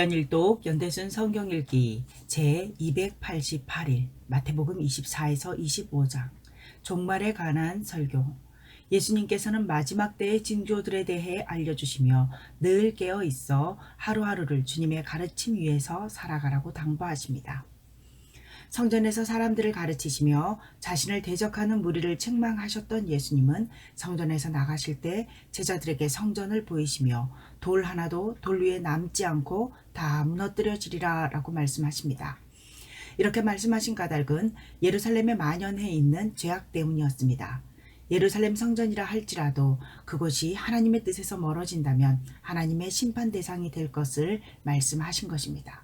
주연일독 연대순 성경읽기 제288일 마태복음 24에서 25장 종말에 관한 설교. 예수님께서는 마지막 때의 징조들에 대해 알려주시며 늘 깨어 있어 하루하루를 주님의 가르침 위에서 살아가라고 당부하십니다. 성전에서 사람들을 가르치시며 자신을 대적하는 무리를 책망하셨던 예수님은 성전에서 나가실 때 제자들에게 성전을 보이시며 돌 하나도 돌 위에 남지 않고 다 무너뜨려지리라 라고 말씀하십니다. 이렇게 말씀하신 까닭은 예루살렘에 만연해 있는 죄악 때문이었습니다. 예루살렘 성전이라 할지라도 그곳이 하나님의 뜻에서 멀어진다면 하나님의 심판 대상이 될 것을 말씀하신 것입니다.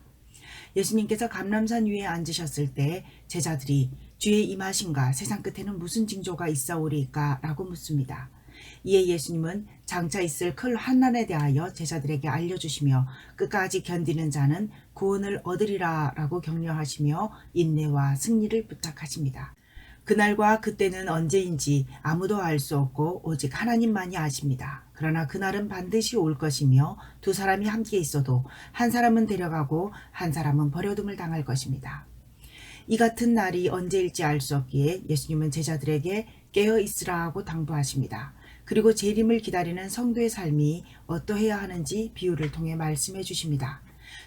예수님께서 감람산 위에 앉으셨을 때 제자들이 주의 임하심과 세상 끝에는 무슨 징조가 있사오리까? 라고 묻습니다. 이에 예수님은 장차 있을 큰 환난에 대하여 제자들에게 알려주시며 끝까지 견디는 자는 구원을 얻으리라 라고 격려하시며 인내와 승리를 부탁하십니다. 그날과 그때는 언제인지 아무도 알 수 없고 오직 하나님만이 아십니다. 그러나 그날은 반드시 올 것이며 두 사람이 함께 있어도 한 사람은 데려가고 한 사람은 버려둠을 당할 것입니다. 이 같은 날이 언제일지 알 수 없기에 예수님은 제자들에게 깨어 있으라 하고 당부하십니다. 그리고 재림을 기다리는 성도의 삶이 어떠해야 하는지 비유를 통해 말씀해 주십니다.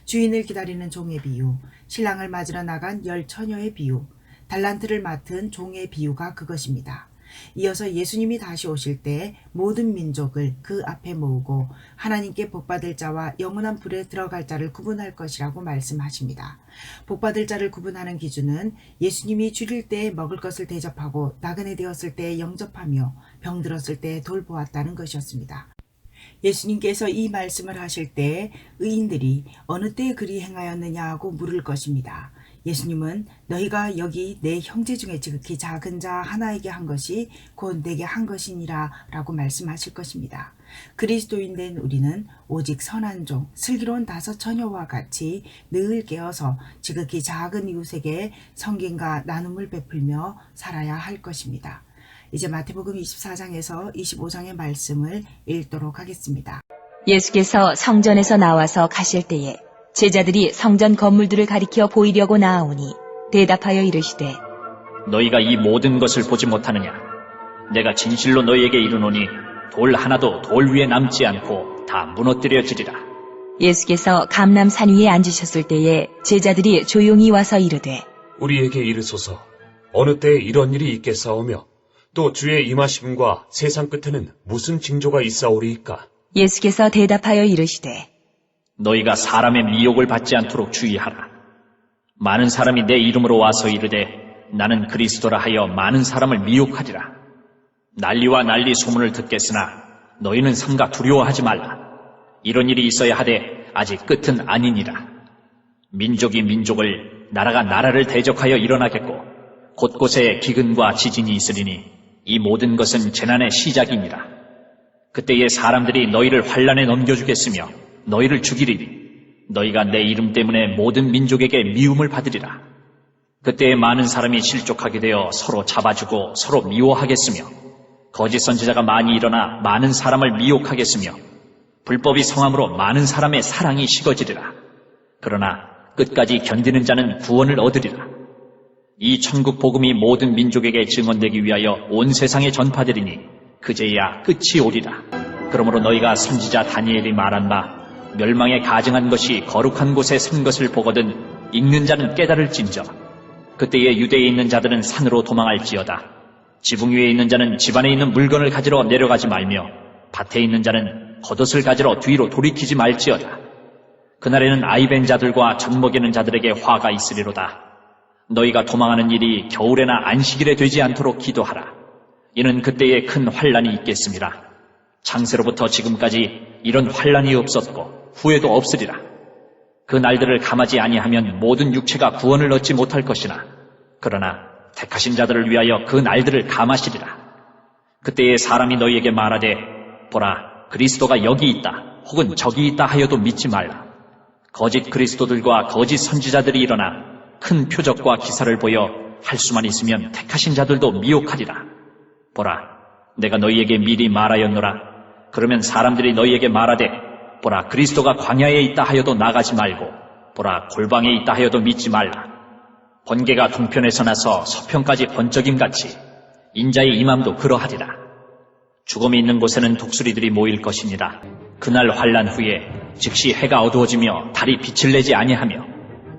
주인을 기다리는 종의 비유, 신랑을 맞으러 나간 10처녀의 비유, 달란트를 맡은 종의 비유가 그것입니다. 이어서 예수님이 다시 오실 때 모든 민족을 그 앞에 모으고 하나님께 복받을 자와 영원한 불에 들어갈 자를 구분할 것이라고 말씀하십니다. 복받을 자를 구분하는 기준은 예수님이 줄일 때 먹을 것을 대접하고 나그네 되었을 때 영접하며 병들었을 때 돌보았다는 것이었습니다. 예수님께서 이 말씀을 하실 때 의인들이 어느 때 그리 행하였느냐 하고 물을 것입니다. 예수님은 너희가 여기 내 형제 중에 지극히 작은 자 하나에게 한 것이 곧 내게 한 것이니라 라고 말씀하실 것입니다. 그리스도인 된 우리는 오직 선한 종, 슬기로운 5처녀와 같이 늘 깨어서 지극히 작은 이웃에게 성김과 나눔을 베풀며 살아야 할 것입니다. 이제 마태복음 24장에서 25장의 말씀을 읽도록 하겠습니다. 예수께서 성전에서 나와서 가실 때에 제자들이 성전 건물들을 가리켜 보이려고 나아오니 대답하여 이르시되 너희가 이 모든 것을 보지 못하느냐? 내가 진실로 너희에게 이르노니 돌 하나도 돌 위에 남지 않고 다 무너뜨려지리라. 예수께서 감람산 위에 앉으셨을 때에 제자들이 조용히 와서 이르되 우리에게 이르소서 어느 때에 이런 일이 있겠사오며 또 주의 임하심과 세상 끝에는 무슨 징조가 있사오리이까? 예수께서 대답하여 이르시되 너희가 사람의 미혹을 받지 않도록 주의하라. 많은 사람이 내 이름으로 와서 이르되 나는 그리스도라 하여 많은 사람을 미혹하리라. 난리와 난리 소문을 듣겠으나 너희는 삼가 두려워하지 말라. 이런 일이 있어야 하되 아직 끝은 아니니라. 민족이 민족을 나라가 나라를 대적하여 일어나겠고 곳곳에 기근과 지진이 있으리니 이 모든 것은 재난의 시작이니라. 그때에 사람들이 너희를 환난에 넘겨주겠으며 너희를 죽이리니 너희가 내 이름 때문에 모든 민족에게 미움을 받으리라. 그때에 많은 사람이 실족하게 되어 서로 잡아주고 서로 미워하겠으며 거짓 선지자가 많이 일어나 많은 사람을 미혹하겠으며 불법이 성함으로 많은 사람의 사랑이 식어지리라. 그러나 끝까지 견디는 자는 구원을 얻으리라. 이 천국 복음이 모든 민족에게 증언되기 위하여 온 세상에 전파되리니 그제야 끝이 오리라. 그러므로 너희가 선지자 다니엘이 말한 바 멸망에 가증한 것이 거룩한 곳에 선 것을 보거든 읽는 자는 깨달을진저. 그때에 유대에 있는 자들은 산으로 도망할지어다. 지붕 위에 있는 자는 집안에 있는 물건을 가지러 내려가지 말며 밭에 있는 자는 겉옷을 가지러 뒤로 돌이키지 말지어다. 그날에는 아이벤 자들과 젖먹이는 자들에게 화가 있으리로다. 너희가 도망하는 일이 겨울에나 안식일에 되지 않도록 기도하라. 이는 그때에 큰 환난이 있겠습니다. 창세로부터 지금까지 이런 환난이 없었고 후에도 없으리라. 그 날들을 감하지 아니하면 모든 육체가 구원을 얻지 못할 것이나 그러나 택하신 자들을 위하여 그 날들을 감하시리라. 그때에 사람이 너희에게 말하되 보라 그리스도가 여기 있다 혹은 저기 있다 하여도 믿지 말라. 거짓 그리스도들과 거짓 선지자들이 일어나 큰 표적과 기사를 보여 할 수만 있으면 택하신 자들도 미혹하리라. 보라 내가 너희에게 미리 말하였노라. 그러면 사람들이 너희에게 말하되 보라 그리스도가 광야에 있다 하여도 나가지 말고 보라 골방에 있다 하여도 믿지 말라. 번개가 동편에서 나서 서편까지 번쩍임같이 인자의 임함도 그러하리라. 죽음이 있는 곳에는 독수리들이 모일 것이니라. 그날 환난 후에 즉시 해가 어두워지며 달이 빛을 내지 아니하며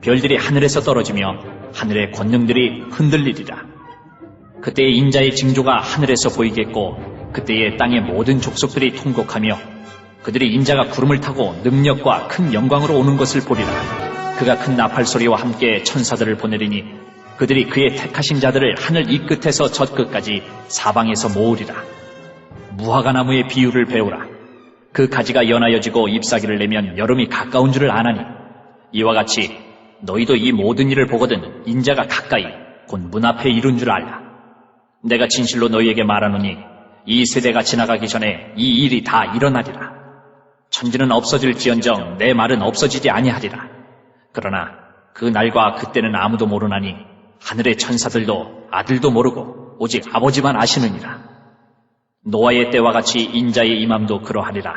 별들이 하늘에서 떨어지며 하늘의 권능들이 흔들리리라. 그때에 인자의 징조가 하늘에서 보이겠고 그때에 땅의 모든 족속들이 통곡하며 그들이 인자가 구름을 타고 능력과 큰 영광으로 오는 것을 보리라. 그가 큰 나팔 소리와 함께 천사들을 보내리니 그들이 그의 택하신 자들을 하늘 이 끝에서 저 끝까지 사방에서 모으리라. 무화과 나무의 비유를 배우라. 그 가지가 연하여지고 잎사귀를 내면 여름이 가까운 줄을 아나니 이와 같이 너희도 이 모든 일을 보거든 인자가 가까이 곧 문 앞에 이른 줄 알라. 내가 진실로 너희에게 말하노니 이 세대가 지나가기 전에 이 일이 다 일어나리라. 천지는 없어질지언정 내 말은 없어지지 아니하리라. 그러나 그 날과 그때는 아무도 모르나니 하늘의 천사들도 아들도 모르고 오직 아버지만 아시느니라. 노아의 때와 같이 인자의 임함도 그러하리라.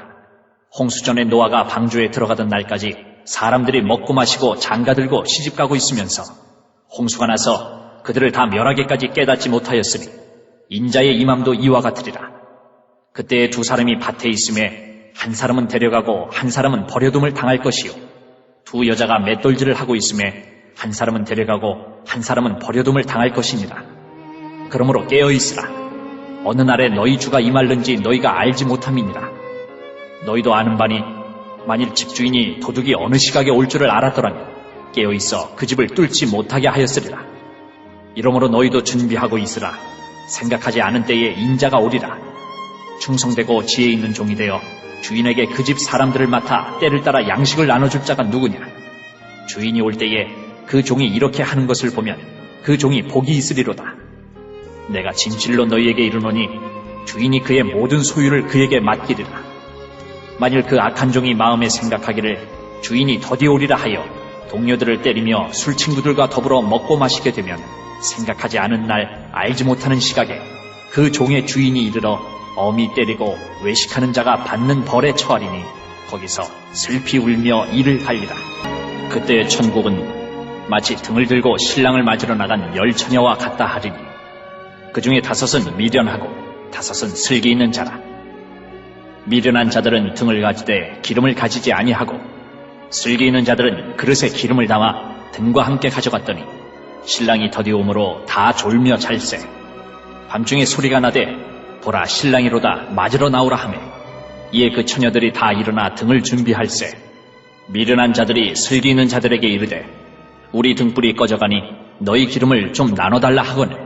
홍수전에 노아가 방주에 들어가던 날까지 사람들이 먹고 마시고 장가들고 시집가고 있으면서 홍수가 나서 그들을 다 멸하기까지 깨닫지 못하였으니 인자의 임함도 이와 같으리라. 그때에 두 사람이 밭에 있음에 한 사람은 데려가고 한 사람은 버려둠을 당할 것이요 두 여자가 맷돌질을 하고 있음에 한 사람은 데려가고 한 사람은 버려둠을 당할 것이니라. 그러므로 깨어있으라. 어느 날에 너희 주가 임할는지 너희가 알지 못함이니라. 너희도 아는 바니 만일 집주인이 도둑이 어느 시각에 올 줄을 알았더라면 깨어있어 그 집을 뚫지 못하게 하였으리라. 이러므로 너희도 준비하고 있으라. 생각하지 않은 때에 인자가 오리라. 충성되고 지혜 있는 종이 되어 주인에게 그 집 사람들을 맡아 때를 따라 양식을 나눠줄 자가 누구냐. 주인이 올 때에 그 종이 이렇게 하는 것을 보면 그 종이 복이 있으리로다. 내가 진실로 너희에게 이르노니 주인이 그의 모든 소유를 그에게 맡기리라. 만일 그 악한 종이 마음에 생각하기를 주인이 더디 오리라 하여 동료들을 때리며 술 친구들과 더불어 먹고 마시게 되면 생각하지 않은 날 알지 못하는 시각에 그 종의 주인이 이르러 엄히 때리고 외식하는 자가 받는 벌에 처하리니 거기서 슬피 울며 이를 갈리라. 그때의 천국은 마치 등을 들고 신랑을 맞으러 나간 열 처녀와 같다 하리니 그 중에 5은 미련하고 5은 슬기 있는 자라. 미련한 자들은 등을 가지되 기름을 가지지 아니하고 슬기 있는 자들은 그릇에 기름을 담아 등과 함께 가져갔더니 신랑이 더디 오므로 다 졸며 잘세. 밤중에 소리가 나되 보라 신랑이로다 맞으러 나오라 하매 이에 그 처녀들이 다 일어나 등을 준비할세. 미련한 자들이 슬기 있는 자들에게 이르되 우리 등불이 꺼져가니 너희 기름을 좀 나눠달라 하거늘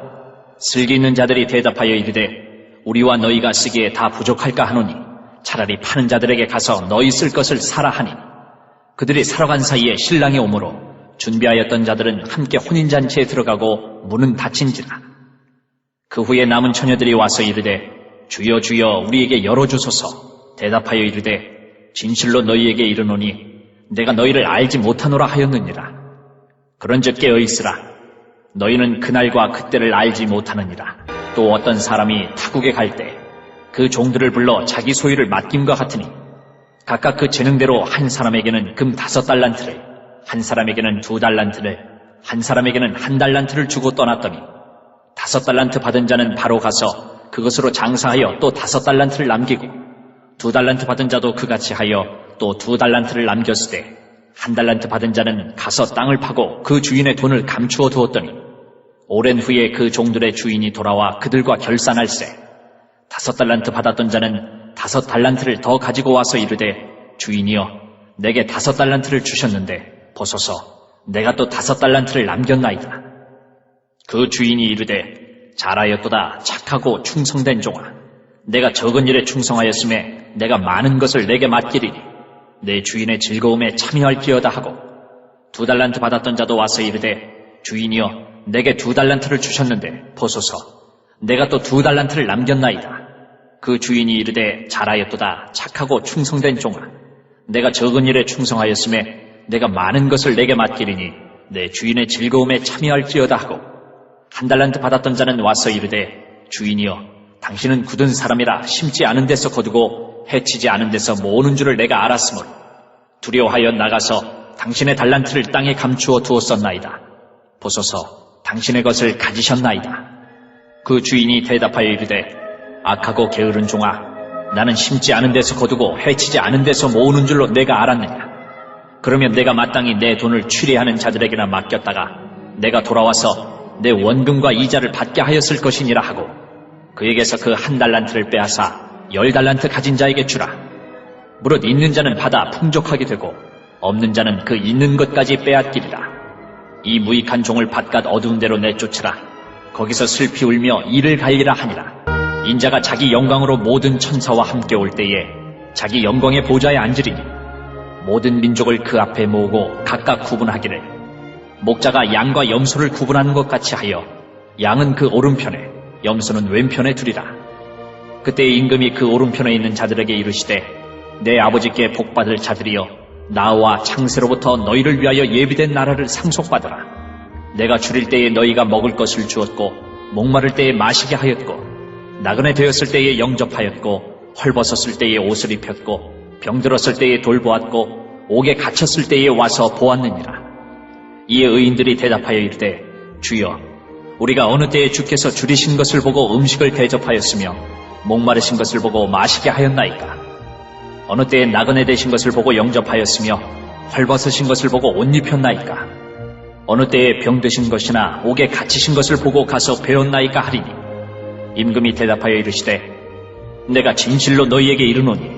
슬기 있는 자들이 대답하여 이르되 우리와 너희가 쓰기에 다 부족할까 하노니 차라리 파는 자들에게 가서 너희 쓸 것을 사라 하니 그들이 사러 간 사이에 신랑이 오므로 준비하였던 자들은 함께 혼인잔치에 들어가고 문은 닫힌지라. 그 후에 남은 처녀들이 와서 이르되 주여 주여 우리에게 열어주소서. 대답하여 이르되 진실로 너희에게 이르노니 내가 너희를 알지 못하노라 하였느니라. 그런즉 깨어있으라. 너희는 그날과 그때를 알지 못하느니라. 또 어떤 사람이 타국에 갈 때 그 종들을 불러 자기 소유를 맡김과 같으니 각각 그 재능대로 한 사람에게는 금 5달란트를 한 사람에게는 2달란트를 한 사람에게는 1달란트를 주고 떠났더니 5달란트 받은 자는 바로 가서 그것으로 장사하여 또 5달란트를 남기고 2달란트 받은 자도 그같이 하여 또 2달란트를 남겼으되 1달란트 받은 자는 가서 땅을 파고 그 주인의 돈을 감추어 두었더니 오랜 후에 그 종들의 주인이 돌아와 그들과 결산할세. 5달란트 받았던 자는 5달란트를 더 가지고 와서 이르되 주인이여 내게 5달란트를 주셨는데 보소서 내가 또 5달란트를 남겼나이다. 그 주인이 이르되 잘하였도다 착하고 충성된 종아. 내가 적은 일에 충성하였음에 내가 많은 것을 내게 맡기리니 내 주인의 즐거움에 참여할지어다 하고 2달란트 받았던 자도 와서 이르되 주인이여 내게 2달란트를 주셨는데 보소서 내가 또 2달란트를 남겼나이다. 그 주인이 이르되 잘하였도다 착하고 충성된 종아. 내가 적은 일에 충성하였음에 내가 많은 것을 내게 맡기리니 내 주인의 즐거움에 참여할지어다 하고 1달란트 받았던 자는 와서 이르되 주인이여 당신은 굳은 사람이라 심지 않은 데서 거두고 해치지 않은 데서 모으는 줄을 내가 알았으므로 두려워하여 나가서 당신의 달란트를 땅에 감추어 두었었나이다. 보소서, 당신의 것을 가지셨나이다. 그 주인이 대답하여 이르되, 악하고 게으른 종아, 나는 심지 않은 데서 거두고 해치지 않은 데서 모으는 줄로 내가 알았느냐. 그러면 내가 마땅히 내 돈을 취리하는 자들에게나 맡겼다가 내가 돌아와서 내 원금과 이자를 받게 하였을 것이니라 하고 그에게서 그 1달란트를 빼앗아 10달란트 가진 자에게 주라. 무릇 있는 자는 받아 풍족하게 되고 없는 자는 그 있는 것까지 빼앗기리라. 이 무익한 종을 바깥 어두운 데로 내쫓으라. 거기서 슬피 울며 이를 갈리라 하니라. 인자가 자기 영광으로 모든 천사와 함께 올 때에 자기 영광의 보좌에 앉으리니 모든 민족을 그 앞에 모으고 각각 구분하기를 목자가 양과 염소를 구분하는 것 같이 하여 양은 그 오른편에 염소는 왼편에 두리라. 그때 임금이 그 오른편에 있는 자들에게 이르시되 내 아버지께 복받을 자들이여 나와 창세로부터 너희를 위하여 예비된 나라를 상속받으라. 내가 줄일 때에 너희가 먹을 것을 주었고 목마를 때에 마시게 하였고 나그네 되었을 때에 영접하였고 헐벗었을 때에 옷을 입혔고 병들었을 때에 돌보았고 옥에 갇혔을 때에 와서 보았느니라. 이에 의인들이 대답하여 이르되 주여 우리가 어느 때에 주께서 줄이신 것을 보고 음식을 대접하였으며 목마르신 것을 보고 마시게 하였나이까. 어느 때에 나그네 되신 것을 보고 영접하였으며 헐벗으신 것을 보고 옷 입혔나이까. 어느 때에 병드신 것이나 옥에 갇히신 것을 보고 가서 배웠나이까 하리니 임금이 대답하여 이르시되 내가 진실로 너희에게 이르노니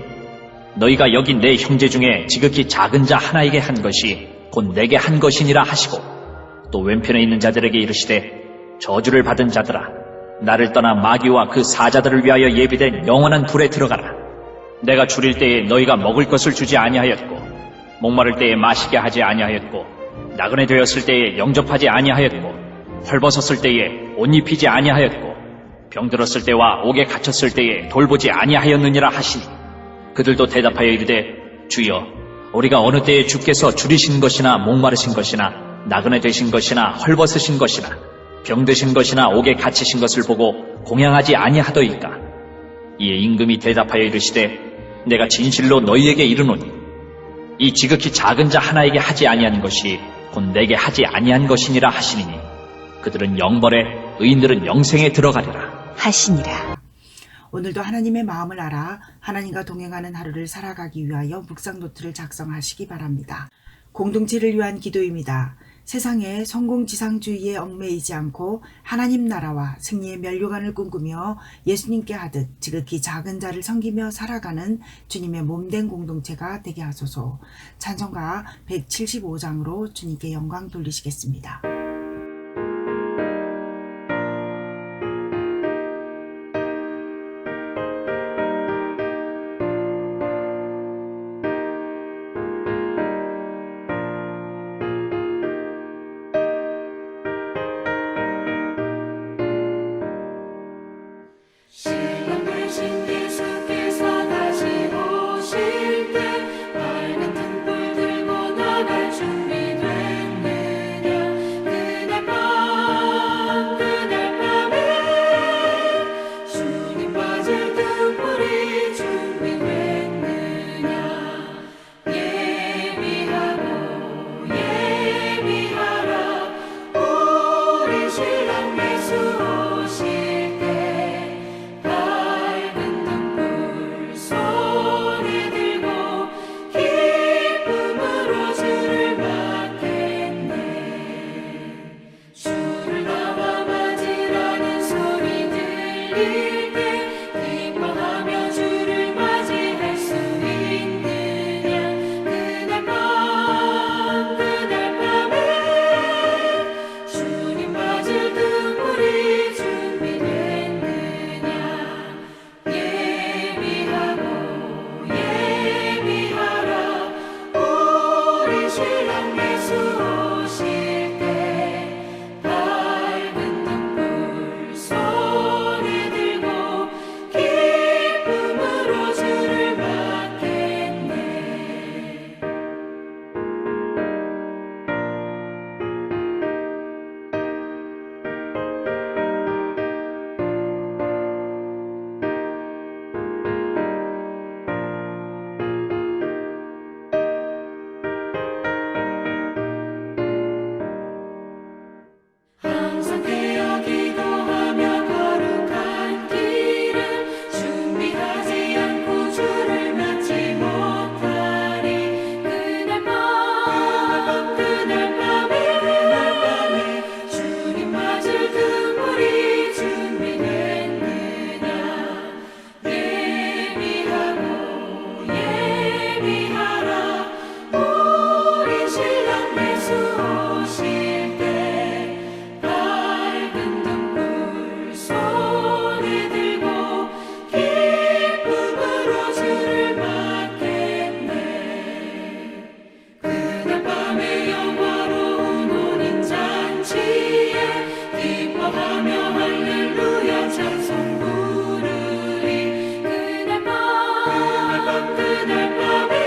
너희가 여기 내 형제 중에 지극히 작은 자 하나에게 한 것이 곧 내게 한 것이니라 하시고 또 왼편에 있는 자들에게 이르시되 저주를 받은 자들아 나를 떠나 마귀와 그 사자들을 위하여 예비된 영원한 불에 들어가라. 내가 줄일 때에 너희가 먹을 것을 주지 아니하였고 목마를 때에 마시게 하지 아니하였고 나그네 되었을 때에 영접하지 아니하였고 헐벗었을 때에 옷 입히지 아니하였고 병들었을 때와 옥에 갇혔을 때에 돌보지 아니하였느니라 하시니 그들도 대답하여 이르되 주여 우리가 어느 때에 주께서 줄이신 것이나 목마르신 것이나 나그네 되신 것이나 헐벗으신 것이나 병드신 것이나 옥에 갇히신 것을 보고 공양하지 아니하더이까. 이에 임금이 대답하여 이르시되 내가 진실로 너희에게 이르노니 이 지극히 작은 자 하나에게 하지 아니한 것이 곧 내게 하지 아니한 것이니라 하시니니 그들은 영벌에 의인들은 영생에 들어가리라 하시니라. 오늘도 하나님의 마음을 알아 하나님과 동행하는 하루를 살아가기 위하여 묵상 노트를 작성하시기 바랍니다. 공동체를 위한 기도입니다. 세상에 성공지상주의에 얽매이지 않고 하나님 나라와 승리의 면류관을 꿈꾸며 예수님께 하듯 지극히 작은 자를 섬기며 살아가는 주님의 몸된 공동체가 되게 하소서. 찬송가 175장으로 주님께 영광 돌리시겠습니다. 시간 되신 예수께서 다시 오실 때 빨간 등불 들고 나갈 준비됐느냐. 그날 밤에